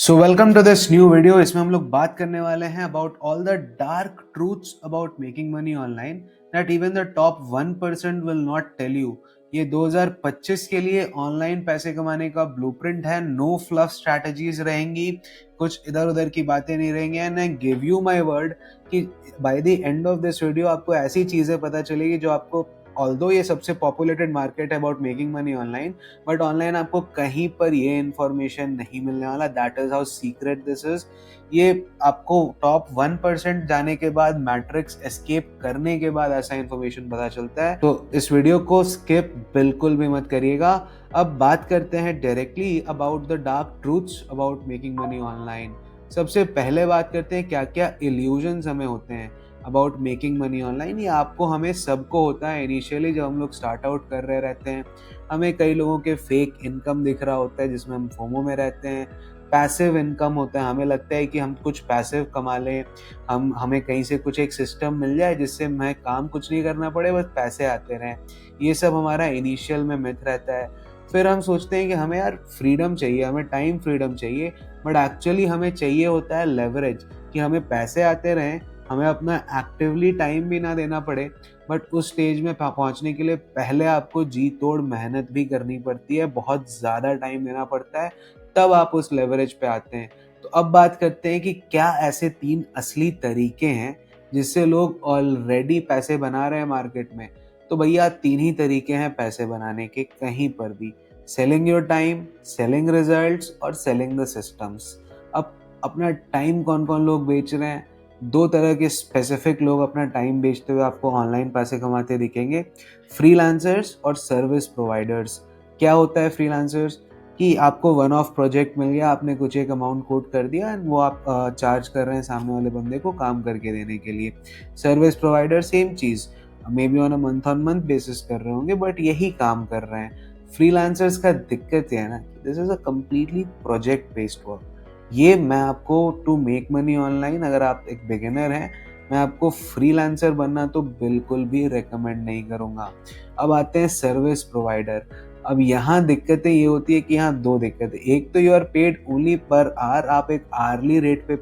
So welcome to this new video. इसमें हम लोग बात करने वाले हैं about all the dark truths about making money online that even the top 1% will not tell you. ये 2025 के लिए ऑनलाइन पैसे कमाने का ब्लूप्रिंट है। नो फ्लफ स्ट्रैटेजीज रहेंगी, कुछ इधर उधर की बातें नहीं रहेंगी। And I give you my word कि by the end of this video आपको ऐसी चीजें पता चलेगी जो आपको, ऑल्दो ये सबसे पॉपुलेटेड मार्केट है about making money online, but online आपको कहीं पर ये इन्फॉर्मेशन नहीं मिलने वाला। That is how secret this is. ये आपको टॉप 1% जाने के बाद, मैट्रिक्स एस्केप करने के बाद ऐसा इन्फॉर्मेशन पता चलता है। तो इस वीडियो को स्किप बिल्कुल भी मत करिएगा। अब बात करते हैं directly about the dark truths about making money online. सबसे पहले बात करते हैं क्या क्या इल्यूजन्स हमें होते हैं अबाउट मेकिंग मनी ऑनलाइन। ये आपको, हमें सबको होता है इनिशियली जब हम लोग स्टार्ट आउट कर रहे रहते हैं। हमें कई लोगों के फेक इनकम दिख रहा होता है जिसमें हम फोमो में रहते हैं। पैसिव इनकम होता है, हमें लगता है कि हम कुछ पैसिव कमा लें, हमें कहीं से कुछ एक सिस्टम मिल जाए जिससे हमें काम कुछ नहीं करना पड़े, बस पैसे आते रहें। ये सब हमारा इनिशियल में मिथ रहता है। फिर हम सोचते हैं कि हमें यार फ्रीडम चाहिए, हमें टाइम फ्रीडम चाहिए, बट एक्चुअली हमें चाहिए होता है लेवरेज, कि हमें पैसे आते रहें, हमें अपना एक्टिवली टाइम भी ना देना पड़े। बट उस स्टेज में पहुंचने के लिए पहले आपको जी तोड़ मेहनत भी करनी पड़ती है, बहुत ज़्यादा टाइम देना पड़ता है, तब आप उस लेवरेज पे आते हैं। तो अब बात करते हैं कि क्या ऐसे 3 असली तरीके हैं जिससे लोग ऑलरेडी पैसे बना रहे हैं मार्केट में। तो भैया 3 ही तरीके हैं पैसे बनाने के कहीं पर भी: selling your time, selling results और सेलिंग द सिस्टम्स। अब अपना टाइम कौन कौन लोग बेच रहे हैं? 2 तरह के स्पेसिफिक लोग अपना टाइम बेचते हुए आपको ऑनलाइन पैसे कमाते दिखेंगे: फ्रीलांसर्स और सर्विस प्रोवाइडर्स। क्या होता है फ्रीलांसर्स? कि आपको वन ऑफ प्रोजेक्ट मिल गया, आपने कुछ एक अमाउंट कोट कर दिया एंड वो आप चार्ज कर रहे हैं सामने वाले बंदे को काम करके देने के लिए। Service provider same cheese, may be on a month on month basis कर रहे होंगे, बट यही काम कर रहे हैं। फ्रीलांसर्स का दिक्कत है ना, this is a completely project based work. ये मैं आपको, टू मेक मनी ऑनलाइन, अगर आप एक बिगिनर हैं, मैं आपको फ्रीलांसर बनना तो बिल्कुल भी रेकमेंड नहीं करूँगा। अब आते हैं सर्विस प्रोवाइडर। अब यहाँ दिक्कतें ये होती है कि यहाँ 2 दिक्कतें। एक तो you are paid only per hour, आप एक आवर्ली रेट पे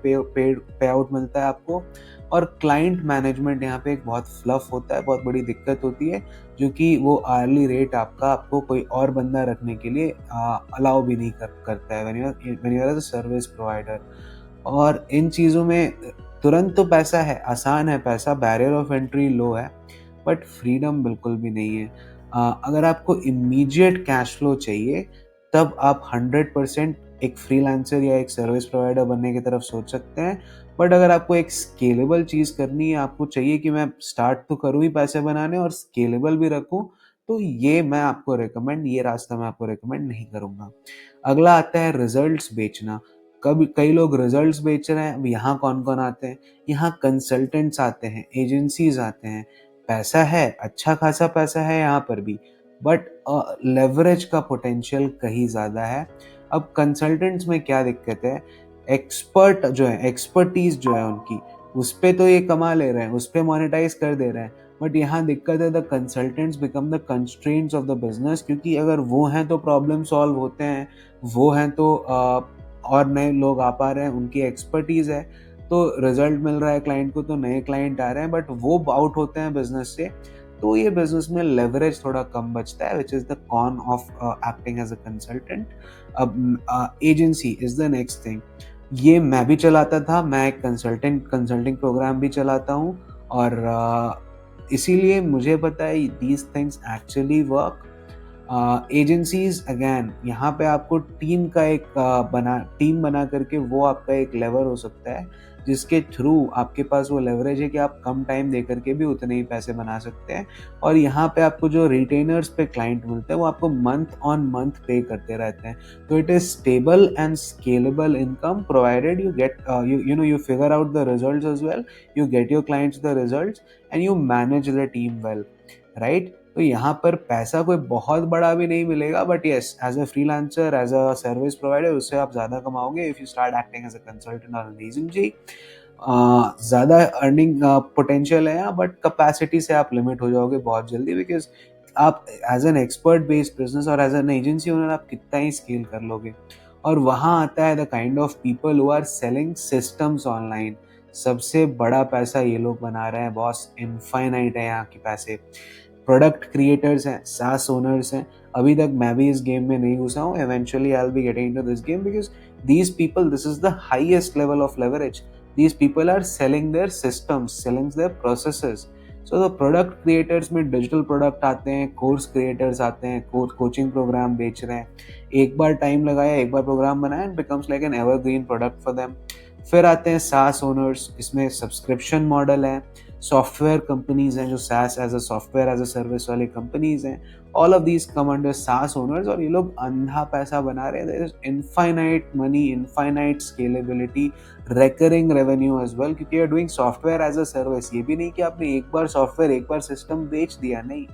पे आउट मिलता है आपको। और क्लाइंट मैनेजमेंट यहाँ पे एक बहुत फ्लफ होता है, बहुत बड़ी दिक्कत होती है, जो कि वो आवर्ली रेट आपको कोई और बंदा रखने के लिए अलाउ भी नहीं करता है when you are a service provider. और इन चीज़ों में तुरंत तो पैसा है, आसान है पैसा, बैरियर ऑफ एंट्री लो है, बट फ्रीडम बिल्कुल भी नहीं है। अगर आपको इमीडिएट कैश फ्लो चाहिए, तब आप 100% एक फ्रीलांसर या एक सर्विस प्रोवाइडर बनने की तरफ सोच सकते हैं। बट अगर आपको एक स्केलेबल चीज़ करनी है, आपको चाहिए कि मैं स्टार्ट तो करूँ ही पैसे बनाने और स्केलेबल भी रखूँ, तो ये रास्ता मैं आपको रिकमेंड नहीं करूँगा। अगला आता है रिजल्ट्स बेचना। कई लोग रिजल्ट्स बेच रहे हैं। अब यहाँ कौन कौन आते हैं? यहाँ कंसल्टेंट्स आते हैं, एजेंसीज आते हैं। पैसा है, अच्छा खासा पैसा है यहाँ पर भी, बट लेवरेज का पोटेंशियल कहीं ज़्यादा है। अब कंसल्टेंट्स में क्या दिक्कत है? एक्सपर्टीज जो है उनकी, उस पे तो ये कमा ले रहे हैं, उस पे मोनेटाइज कर दे रहे हैं, बट यहाँ दिक्कत है, the consultants become the constraints of the business. क्योंकि अगर वो हैं तो प्रॉब्लम सॉल्व होते हैं, वो हैं तो और नए लोग आ पा रहे हैं, उनकी एक्सपर्टीज है, तो रिजल्ट मिल रहा है क्लाइंट को, तो नए क्लाइंट आ रहे हैं, बट वो आउट होते हैं बिजनेस से। तो ये बिजनेस में लेवरेज थोड़ा कम बचता है, which is the con of acting as a consultant. अब agency is the next thing. ये मैं भी चलाता था, मैं एक कंसल्टिंग प्रोग्राम भी चलाता हूँ, और इसीलिए मुझे पता है these things actually work. Agencies again, यहाँ पे आपको टीम बना करके वो आपका एक लेवर हो सकता है, जिसके थ्रू आपके पास वो लेवरेज है कि आप कम टाइम दे करके भी उतने ही पैसे बना सकते हैं। और यहाँ पे आपको जो रिटेनर्स पे क्लाइंट मिलते हैं, वो आपको मंथ ऑन मंथ पे करते रहते हैं। तो it is stable and scalable income, provided you get you figure out the results as well, you get your clients the results and you manage the team well, right? तो यहाँ पर पैसा कोई बहुत बड़ा भी नहीं मिलेगा, but yes, as a freelancer, as a service provider, उससे आप ज़्यादा कमाओगे if you start acting as a consultant और एन एजेंसी। ज़्यादा अर्निंग पोटेंशियल है यहाँ, बट कैपेसिटी से आप लिमिट हो जाओगे बहुत जल्दी, बिकॉज आप as an expert based business और एज एन एजेंसी ओनर आप कितना ही स्केल कर लोगे। और वहाँ आता है the kind of people who are selling systems online. सबसे बड़ा पैसा ये लोग बना रहे हैं बॉस, इनफाइनाइट है यहाँ के पैसे। प्रोडक्ट क्रिएटर्स हैं, सास ओनर्स हैं। अभी तक मैं भी इस गेम में नहीं घुसा हूँ, eventually I will be getting into this game because these people, this is the highest level of leverage. These people are selling their systems, selling their processes. So the product creators में digital product आते हैं, course creators आते हैं, coaching program बेच रहे हैं। एक बार time लगाया, एक बार प्रोग्राम बनाया, and becomes like an evergreen product for them. फिर आते हैं सास ओनर्स, इसमें सब्सक्रिप्शन मॉडल है। सॉफ्टवेयर कंपनीज हैं जो SaaS as a software as a service वाली कंपनीज हैं। All of these come under SaaS owners, और ये लोग अंधा पैसा बना रहे हैं। There is infinite money, infinite scalability, recurring revenue as well, क्योंकि you are doing software as a service. ये भी नहीं कि आपने एक बार सॉफ्टवेयर, एक बार सिस्टम बेच दिया, नहीं।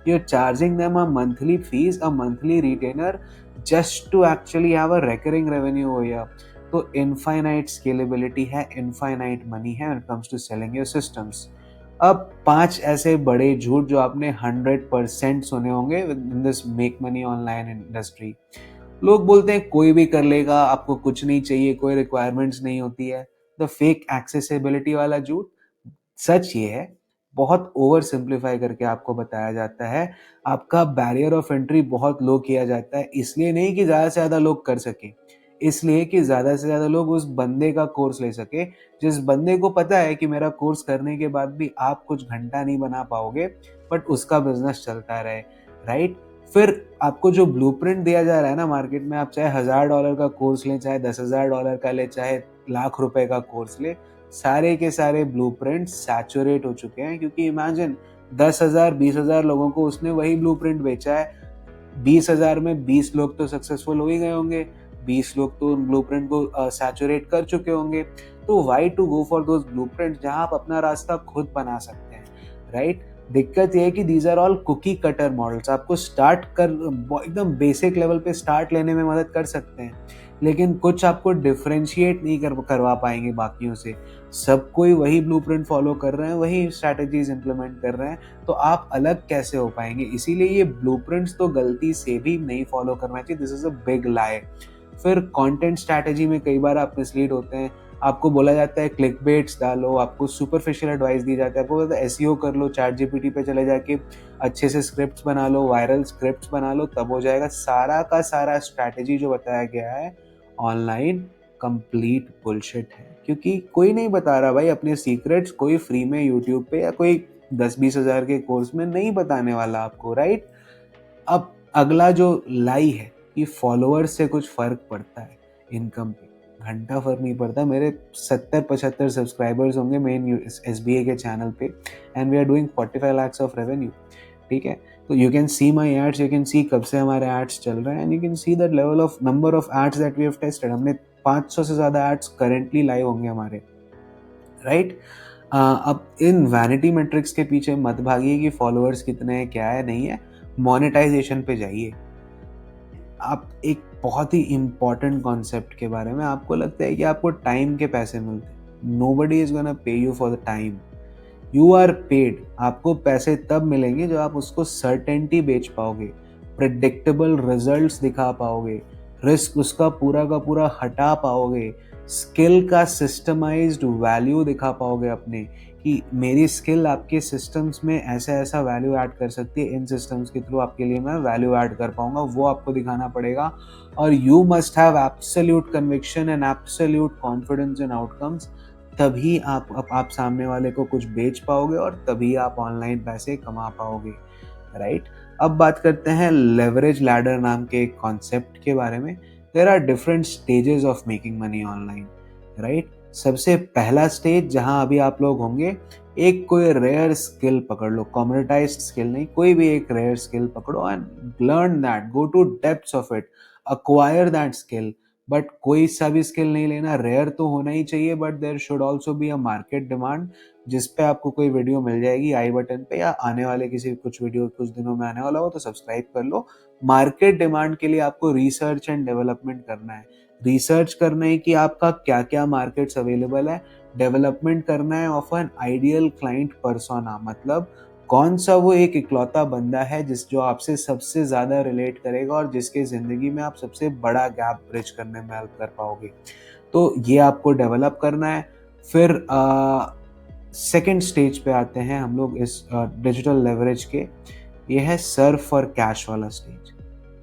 You are charging them a monthly fee, a monthly retainer, just to actually have a recurring revenue हो गया। तो इनफाइनाइट स्केलेबिलिटी है, इनफाइनाइट मनी है when it comes to selling your systems. अब 5 ऐसे बड़े झूठ जो आपने 100% सुने होंगे in this make money online industry. लोग बोलते हैं कोई भी कर लेगा, आपको कुछ नहीं चाहिए, कोई रिक्वायरमेंट्स नहीं होती है। द फेक एक्सेसिबिलिटी वाला झूठ। सच ये है, बहुत ओवर सिंप्लीफाई करके आपको बताया जाता है। आपका बैरियर ऑफ एंट्री बहुत लो किया जाता है, इसलिए नहीं कि ज़्यादा से ज़्यादा लोग कर सके, इसलिए कि ज़्यादा से ज़्यादा लोग उस बंदे का कोर्स ले सके, जिस बंदे को पता है कि मेरा कोर्स करने के बाद भी आप कुछ घंटा नहीं बना पाओगे, बट उसका बिजनेस चलता रहे, राइट। फिर आपको जो ब्लूप्रिंट दिया जा रहा है ना मार्केट में, आप चाहे $1000 का कोर्स लें, चाहे $10,000 का ले, चाहे ₹1,00,000 का कोर्स ले, सारे के सारे ब्लूप्रिंट सैचुरेट हो चुके हैं। क्योंकि इमेजिन 10,000 20,000 लोगों को उसने वही ब्लूप्रिंट बेचा है। 20,000 में 20 लोग तो सक्सेसफुल हो ही गए होंगे, 20 लोग तो ब्लूप्रिंट को सैचुरेट कर चुके होंगे। तो why to go for those blueprint जहां आप अपना रास्ता खुद बना सकते हैं, राइट। दिक्कत ये है कि these are all cookie cutter models. आपको स्टार्ट कर एकदम बेसिक लेवल पे स्टार्ट लेने में मदद कर सकते हैं, लेकिन कुछ आपको डिफरेंशिएट नहीं करवा पाएंगे बाकियों से। सब कोई वही ब्लूप्रिंट फॉलो कर रहे हैं, वही स्ट्रैटेजीज इंप्लीमेंट कर रहे हैं, तो आप अलग कैसे हो पाएंगे। इसीलिए ये ब्लूप्रिंट्स तो गलती से भी नहीं फॉलो करना चाहिए। This is a big lie. फिर कंटेंट स्ट्रैटेजी में कई बार आप मिसलीड होते हैं। आपको बोला जाता है क्लिक बेट्स डालो, आपको सुपरफिशियल एडवाइस दी जाती है, आपको बोलता है एसईओ कर लो, चैट जीपीटी पे चले जाके अच्छे से स्क्रिप्ट्स बना लो, वायरल स्क्रिप्ट्स बना लो, तब हो जाएगा। सारा का सारा स्ट्रैटेजी जो बताया गया है ऑनलाइन, कंप्लीट बुलशिट है। क्योंकि कोई नहीं बता रहा भाई अपने सीक्रेट्स, कोई फ्री में यूट्यूब पे या कोई 10-20 हज़ार के कोर्स में नहीं बताने वाला आपको, राइट। अब अगला जो लाई है कि फॉलोअर्स से कुछ फर्क पड़ता है इनकम पे। घंटा फर्क नहीं पड़ता। मेरे 70-75 सब्सक्राइबर्स होंगे मेन एसबीए के चैनल पे, and we are doing 45 lakhs of revenue, ठीक है। तो you can see my ads, you can see कब से हमारे एड्स चल रहे हैं, and you can see that level of number of ads that we have tested. हमने 500 से ज़्यादा एड्स करेंटली लाइव होंगे हमारे, राइट। अब इन वैनिटी मेट्रिक्स के पीछे मत भागिए कि फॉलोअर्स कितने हैं, क्या है, नहीं है। मोनेटाइजेशन पे जाइए। आप एक बहुत ही इंपॉर्टेंट कॉन्सेप्ट के बारे में, आपको लगता है कि आपको टाइम के पैसे मिलते हैं। Nobody is gonna pay you for the time, you are paid. आपको पैसे तब मिलेंगे जब आप उसको सर्टेनिटी बेच पाओगे, प्रिडिक्टेबल रिजल्ट्स दिखा पाओगे, रिस्क उसका पूरा का पूरा हटा पाओगे, स्किल का सिस्टमाइज्ड वैल्यू दिखा पाओगे अपने, कि मेरी स्किल आपके सिस्टम्स में ऐसा ऐसा वैल्यू ऐड कर सकती है, इन सिस्टम्स के थ्रू आपके लिए मैं वैल्यू ऐड कर पाऊंगा, वो आपको दिखाना पड़ेगा। और you must have absolute conviction and absolute confidence in outcomes. तभी आप सामने वाले को कुछ बेच पाओगे, और तभी आप ऑनलाइन पैसे कमा पाओगे, राइट। अब बात करते हैं लेवरेज लैडर नाम के एक कॉन्सेप्ट के बारे में। There are different stages of making money online, right. सबसे पहला स्टेज जहां अभी आप लोग होंगे, एक कोई रेयर स्किल पकड़ लो, कॉमोडिटाइज्ड स्किल नहीं, कोई भी एक रेयर स्किल पकड़ो and learn that, go to depths of it, acquire that skill. But कोई सा भी स्किल नहीं लेना, रेयर तो होना ही चाहिए, but there should also be a market demand. जिस पे आपको कोई वीडियो मिल जाएगी आई बटन पे, या आने वाले किसी कुछ वीडियो कुछ दिनों में आने वाला हो तो सब्सक्राइब कर लो। मार्केट डिमांड के लिए आपको रिसर्च एंड डेवलपमेंट करना है। रिसर्च करना है कि आपका क्या क्या मार्केट्स अवेलेबल है, डेवलपमेंट करना है of an ideal client persona, मतलब कौन सा वो एक इकलौता बंदा है जो आपसे सबसे ज़्यादा रिलेट करेगा और जिसके ज़िंदगी में आप सबसे बड़ा गैप ब्रिज करने में हेल्प कर पाओगे। तो ये आपको डेवलप करना है। फिर सेकंड स्टेज पे आते हैं हम लोग इस डिजिटल लेवरेज के। ये है सर्व फॉर कैश वाला स्टेज।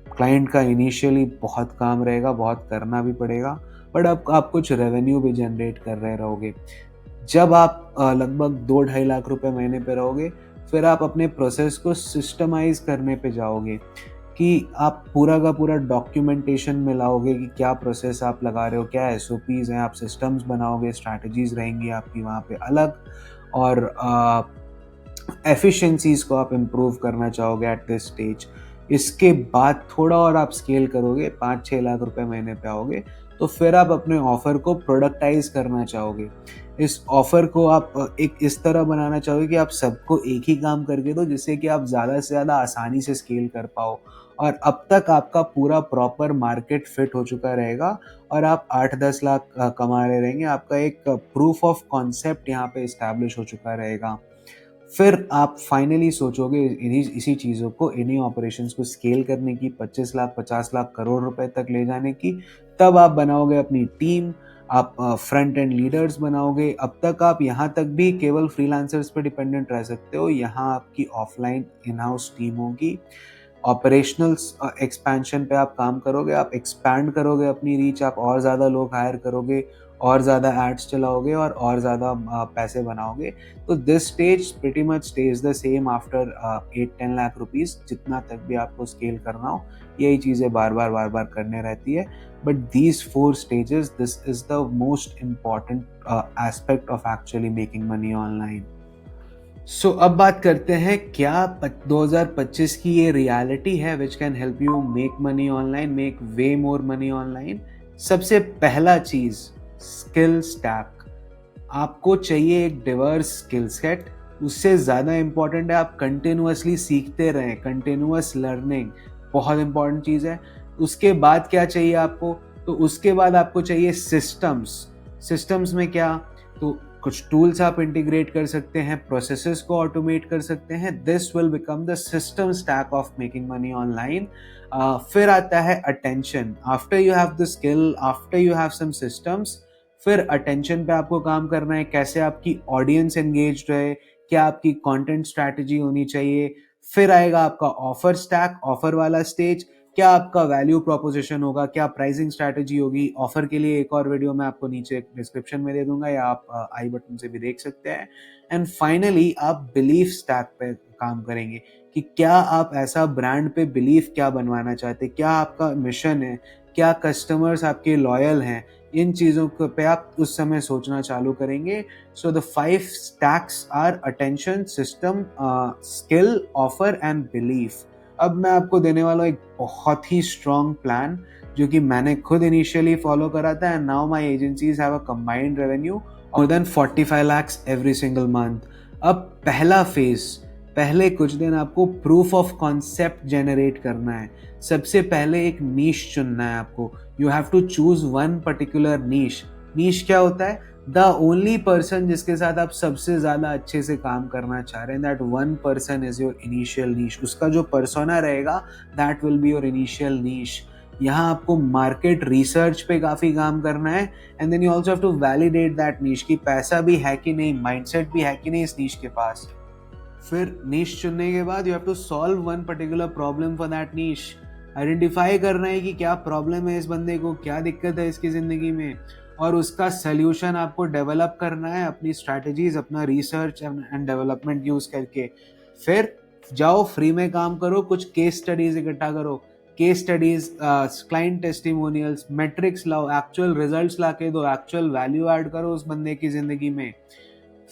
क्लाइंट का इनिशियली बहुत काम रहेगा, बहुत करना भी पड़ेगा, बट अब आप कुछ रेवेन्यू भी जनरेट कर रहे रहोगे। जब आप लगभग 2-2.5 लाख रुपए महीने पे रहोगे, फिर आप अपने प्रोसेस को सिस्टमाइज करने पे जाओगे कि आप पूरा का पूरा डॉक्यूमेंटेशन में लाओगे कि क्या प्रोसेस आप लगा रहे हो, क्या एसओपीज हैं, आप सिस्टम्स बनाओगे, स्ट्रैटेजीज रहेंगी आपकी वहाँ पे अलग, और एफिशिएंसीज को आप इम्प्रूव करना चाहोगे एट दिस स्टेज। इसके बाद थोड़ा और आप स्केल करोगे, 5-6 लाख रुपए महीने पे आओगे, तो फिर आप अपने ऑफर को प्रोडक्टाइज करना चाहोगे। इस ऑफर को आप एक इस तरह बनाना चाहोगे कि आप सबको एक ही काम करके दो, जिससे कि आप ज़्यादा से ज़्यादा आसानी से स्केल कर पाओ। और अब तक आपका पूरा प्रॉपर मार्केट फिट हो चुका रहेगा और आप 8-10 लाख कमा रहे रहेंगे। आपका एक प्रूफ ऑफ कॉन्सेप्ट यहाँ पे इस्टेब्लिश हो चुका रहेगा। फिर आप फाइनली सोचोगे इसी चीज़ों को, इन्हीं ऑपरेशंस को स्केल करने की, 25 लाख 50 लाख करोड़ रुपए तक ले जाने की। तब आप बनाओगे अपनी टीम, आप फ्रंट एंड लीडर्स बनाओगे। अब तक आप यहाँ तक भी केवल फ्रीलांसर्स पे डिपेंडेंट रह सकते हो, यहाँ आपकी ऑफलाइन इन हाउस टीम होगी। ऑपरेशनल एक्सपेंशन पे आप काम करोगे, आप एक्सपैंड करोगे अपनी रीच, आप और ज़्यादा लोग हायर करोगे, और ज़्यादा एड्स चलाओगे और ज़्यादा पैसे बनाओगे। तो this stage pretty much stage the same after 8-10 lakh rupees. जितना तक भी आपको स्केल करना हो, यही चीज़ें बार बार करने रहती है। But these 4 stages, this is the most important aspect of actually making money online. So अब बात करते हैं क्या 2025 की ये रियलिटी है which can help you make money online, make way more money online. सबसे पहला चीज, स्किल स्टैक। आपको चाहिए एक डिवर्स स्किल सेट। उससे ज़्यादा इंपॉर्टेंट है आप कंटिन्यूअसली सीखते रहें, कंटिन्यूअस लर्निंग बहुत इंपॉर्टेंट चीज़ है। उसके बाद क्या चाहिए आपको, तो उसके बाद आपको चाहिए सिस्टम्स। सिस्टम्स में क्या, तो कुछ टूल्स आप इंटीग्रेट कर सकते हैं, प्रोसेसेस को ऑटोमेट कर सकते हैं। This will become the system stack of making money online. फिर आता है attention. After you have the skill, after you have some systems, फिर अटेंशन पे आपको काम करना है। कैसे आपकी ऑडियंस एंगेज रहे, क्या आपकी कंटेंट स्ट्रैटेजी होनी चाहिए। फिर आएगा आपका ऑफर स्टैक, ऑफर वाला स्टेज। क्या आपका वैल्यू प्रोपोजिशन होगा, क्या प्राइसिंग स्ट्रैटेजी होगी। ऑफर के लिए एक और वीडियो मैं आपको नीचे डिस्क्रिप्शन में दे दूंगा, या आप आई बटन से भी देख सकते हैं। एंड फाइनली आप बिलीफ स्टैक पे काम करेंगे कि क्या आप ऐसा ब्रांड पे बिलीफ क्या बनवाना चाहते हैं, क्या आपका मिशन है, क्या कस्टमर्स आपके लॉयल हैं। इन चीज़ों पे आप उस समय सोचना चालू करेंगे। So the 5 stacks our attention, system, skill, offer and belief. अब मैं आपको देने वाला हूँ एक बहुत ही स्ट्रॉन्ग प्लान, जो कि मैंने खुद इनिशियली फॉलो करा था, and now my agencies have a combined revenue more than 45 lakhs every single month. अब पहला फेज, पहले कुछ दिन आपको प्रूफ ऑफ कॉन्सेप्ट जनरेट करना है। सबसे पहले एक नीश चुनना है आपको। You have to choose one particular niche. Niche क्या होता है, द ओनली पर्सन जिसके साथ आप सबसे ज्यादा अच्छे से काम करना चाह रहे हैं, that one person is your initial niche. उसका जो पर्सोना रहेगा, that will be your initial niche. यहाँ आपको मार्केट रिसर्च पे काफी काम करना है, and then you also have to validate that niche की पैसा भी है कि नहीं, माइंडसेट भी है कि नहीं इस नीश के पास। फिर नीश चुनने के बाद you have to solve one particular problem for that niche. Identify करना है कि क्या प्रॉब्लम है इस बंदे को, क्या दिक्कत है इसकी जिंदगी में, और उसका सल्यूशन आपको डेवलप करना है अपनी स्ट्रैटेजीज, अपना रिसर्च एंड डेवलपमेंट यूज करके। फिर जाओ फ्री में काम करो, कुछ केस स्टडीज इकट्ठा करो। Case studies, client testimonials, matrix लाओ, एक्चुअल रिजल्ट्स लाके दो, एक्चुअल वैल्यू ऐड करो उस बंदे की जिंदगी में।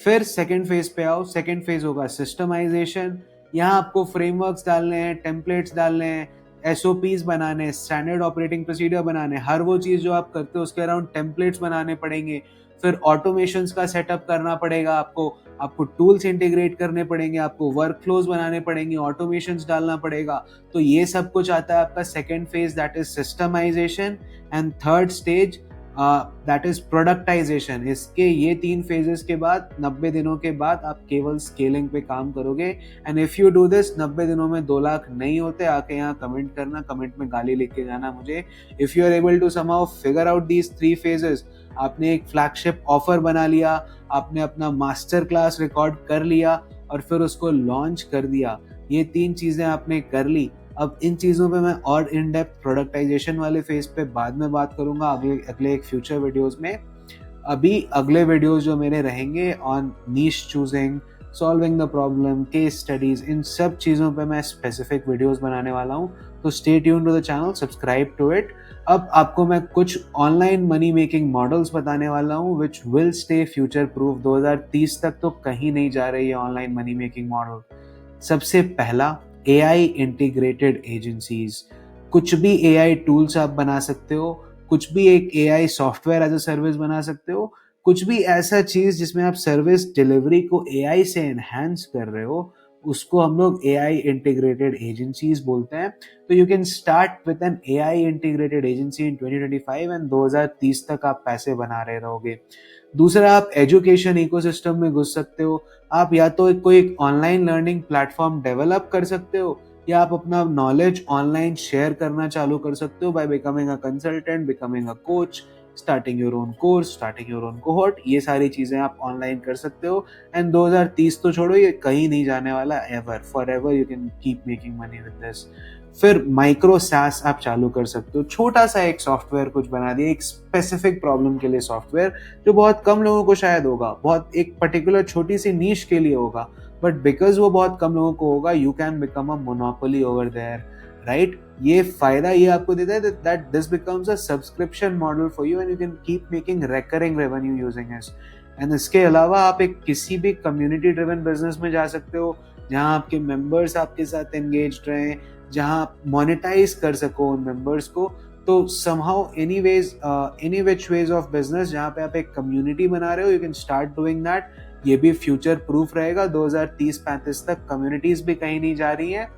फिर सेकेंड फेज पे आओ। सेकेंड फेज होगा सिस्टमाइजेशन। यहाँ आपको फ्रेमवर्क्स डालने हैं, टेम्पलेट्स डालने हैं, एसओपीज बनाने, स्टैंडर्ड ऑपरेटिंग प्रोसीजर बनाने, हर वो चीज़ जो आप करते हो उसके अराउंड टेम्पलेट्स बनाने पड़ेंगे। फिर ऑटोमेशंस का सेटअप करना पड़ेगा आपको टूल्स इंटीग्रेट करने पड़ेंगे, आपको वर्क फ्लोज बनाने पड़ेंगे, ऑटोमेशंस डालना पड़ेगा। तो ये सब कुछ आता है आपका second phase, that is systemisation. And third stage, that is productisation. इसके ये 3 फेजेस के बाद 90 दिनों के बाद आप केवल स्केलिंग पे काम करोगे। And if you do this, 90 दिनों में 2 लाख नहीं होते, आके यहाँ कमेंट करना, कमेंट में गाली लिख के जाना मुझे। If you are able to somehow figure out these 3 phases, आपने एक फ्लैगशिप ऑफर बना लिया, आपने अपना मास्टर क्लास रिकॉर्ड कर लिया और फिर उसको लॉन्च कर दिया, ये 3 चीजें आपने कर ली। अब इन चीज़ों पे मैं और इन डेप्थ प्रोडक्टाइजेशन वाले फेज पे बाद में बात करूंगा अगले अगले एक फ्यूचर वीडियोस में। अभी अगले वीडियोस जो मेरे रहेंगे on niche choosing, solving the problem, case studies, इन सब चीज़ों पे मैं स्पेसिफिक वीडियोस बनाने वाला हूँ। तो stay tune to the channel, subscribe to it. अब आपको मैं कुछ ऑनलाइन मनी मेकिंग मॉडल्स बताने वाला हूँ which will stay future proof. 2030 तक तो कहीं नहीं जा रही है ऑनलाइन मनी मेकिंग मॉडल। सबसे पहला, AI इंटीग्रेटेड एजेंसीज। कुछ भी AI टूल्स आप बना सकते हो, कुछ भी एक AI software as a service बना सकते हो, कुछ भी ऐसा चीज जिसमें आप सर्विस डिलीवरी को AI से एनहांस कर रहे हो, उसको हम लोग AI इंटीग्रेटेड एजेंसीज बोलते हैं। तो you can start with an AI integrated agency in 2025 and 2030 तक आप पैसे बना रहे रहोगे। दूसरा, आप एजुकेशन इकोसिस्टम में घुस सकते हो। आप या तो कोई ऑनलाइन लर्निंग प्लेटफॉर्म डेवलप कर सकते हो, या आप अपना नॉलेज ऑनलाइन शेयर करना चालू कर सकते हो by becoming a consultant, becoming a coach, starting your own course, starting your own cohort. ये सारी चीजें आप ऑनलाइन कर सकते हो। एंड 2030 तो छोड़ो, ये कहीं नहीं जाने वाला, ever for ever you can keep making money with this. फिर माइक्रो सैस आप चालू कर सकते हो। छोटा सा एक सॉफ्टवेयर कुछ बना दिया, एक स्पेसिफिक प्रॉब्लम के लिए सॉफ्टवेयर, जो बहुत कम लोगों को शायद होगा, बहुत एक पर्टिकुलर छोटी सी नीश के लिए होगा, बट बिकॉज वो बहुत कम लोगों को होगा, you can become a monopoly over there, right. ये फायदा ये आपको देता है that this becomes a subscription model for you and you can keep making recurring revenue using it. And इसके अलावा आप एक किसी भी कम्युनिटी ड्रिवन बिजनेस में जा सकते हो, जहां आपके मेंबर्स आपके साथ एंगेज रहें, जहां आप मोनेटाइज कर सको उन मेंबर्स को। तो somehow any which ways of business जहां पे आप एक कम्युनिटी बना रहे हो, you can start doing that. ये भी फ्यूचर प्रूफ रहेगा। 2030-35 तक कम्युनिटीज भी कहीं नहीं जा रही हैं।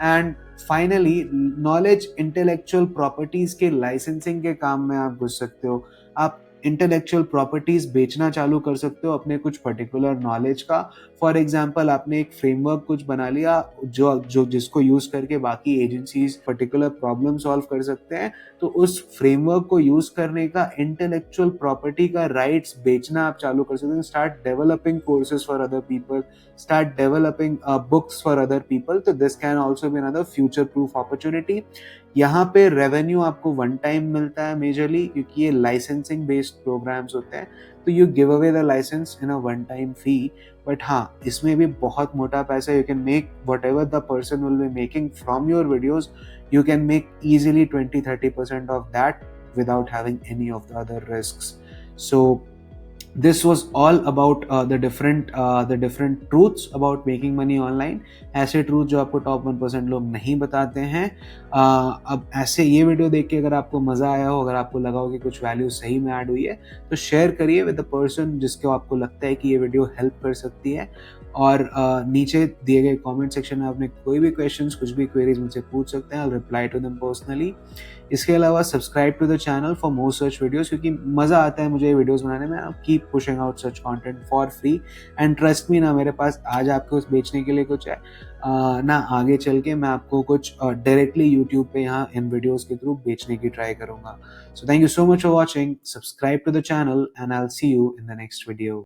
And finally, knowledge intellectual properties के लाइसेंसिंग के काम में आप घुस सकते हो। आप इंटेलेक्चुअल प्रॉपर्टीज बेचना चालू कर सकते हो अपने कुछ पर्टिकुलर नॉलेज का। फॉर एग्जाम्पल, आपने एक फ्रेमवर्क कुछ बना लिया जो जो जिसको यूज करके बाकी एजेंसीज पर्टिकुलर प्रॉब्लम सॉल्व कर सकते हैं, तो उस फ्रेमवर्क को यूज करने का इंटेलेक्चुअल प्रॉपर्टी का राइट्स बेचना आप चालू कर सकते हैं। Start developing courses for other people, start developing books for other people. तो this can also be another future proof opportunity. यहाँ पे रेवेन्यू आपको वन टाइम मिलता है मेजरली, क्योंकि ये लाइसेंसिंग बेस्ड प्रोग्राम्स होते हैं। तो you give away the license in a one time fee. But हाँ, इसमें भी बहुत मोटा पैसा। You can make whatever the person will be making from your videos, you can make easily 20-30% of that without having any of the other risks. So this was all about the different truths about making money online. ऐसे truth जो आपको top 1% लोग नहीं बताते हैं। अब ऐसे ये वीडियो देख के अगर आपको मजा आया हो, अगर आपको लगा हो कि कुछ वैल्यू सही में ऐड हुई है, तो शेयर करिए विद द पर्सन जिसको आपको लगता है कि ये वीडियो हेल्प कर सकती है। और नीचे दिए गए कमेंट सेक्शन में आपने कोई भी क्वेश्चंस, कुछ भी क्वेरीज मुझसे पूछ सकते हैं। I will reply to them personally. इसके अलावा subscribe to the channel for more such videos, क्योंकि मज़ा आता है मुझे ये वीडियोस बनाने में। आप keep pushing out such content for free and trust me, ना मेरे पास आज आपको बेचने के लिए कुछ है, ना आगे चल के मैं आपको कुछ डायरेक्टली यूट्यूब पे यहाँ इन वीडियोस के थ्रू बेचने की ट्राई करूँगा। So thank you so much for watching, subscribe to the channel and I will see you in the next video.